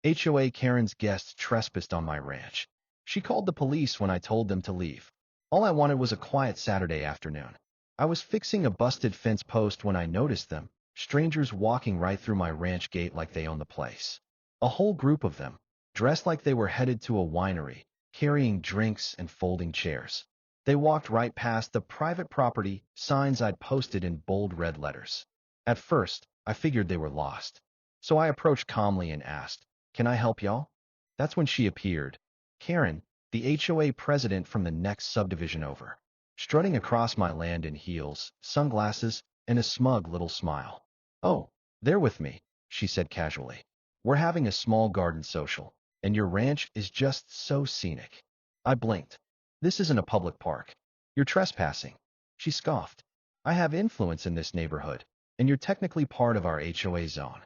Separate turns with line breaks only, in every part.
HOA Karen's guests trespassed on my ranch. She called the police when I told them to leave. All I wanted was a quiet Saturday afternoon. I was fixing a busted fence post when I noticed them, strangers walking right through my ranch gate like they owned the place. A whole group of them, dressed like they were headed to a winery, carrying drinks and folding chairs. They walked right past the private property signs I'd posted in bold red letters. At first, I figured they were lost. So I approached calmly and asked, "Can I help y'all?" That's when she appeared. Karen, the HOA president from the next subdivision over, strutting across my land in heels, sunglasses, and a smug little smile. "Oh, they're with me," she said casually. "We're having a small garden social, and your ranch is just so scenic." I blinked. "This isn't a public park. You're trespassing." She scoffed. "I have influence in this neighborhood, and you're technically part of our HOA zone."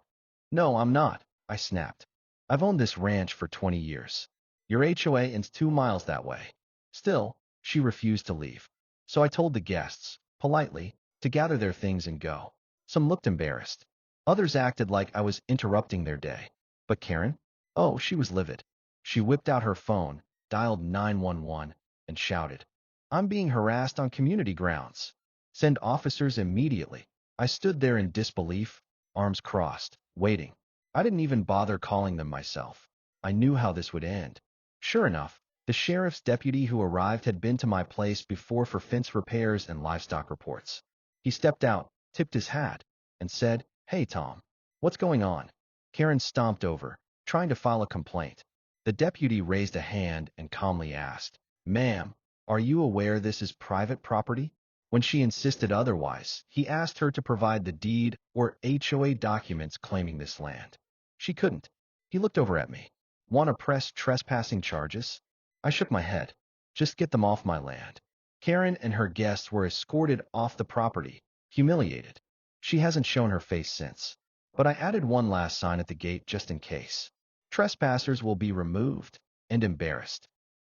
"No, I'm not," I snapped. "I've owned this ranch for 20 years. Your HOA is 2 miles that way." Still, she refused to leave. So I told the guests, politely, to gather their things and go. Some looked embarrassed. Others acted like I was interrupting their day. But Karen? Oh, she was livid. She whipped out her phone, dialed 911, and shouted, "I'm being harassed on community grounds. Send officers immediately." I stood there in disbelief, arms crossed, waiting. I didn't even bother calling them myself. I knew how this would end. Sure enough, the sheriff's deputy who arrived had been to my place before for fence repairs and livestock reports. He stepped out, tipped his hat, and said, "Hey, Tom, what's going on?" Karen stomped over, trying to file a complaint. The deputy raised a hand and calmly asked, "Ma'am, are you aware this is private property?" When she insisted otherwise, he asked her to provide the deed or HOA documents claiming this land. She couldn't. He looked over at me. "Want to press trespassing charges?" I shook my head. "Just get them off my land." Karen and her guests were escorted off the property, humiliated. She hasn't shown her face since. But I added one last sign at the gate just in case. Trespassers will be removed and embarrassed.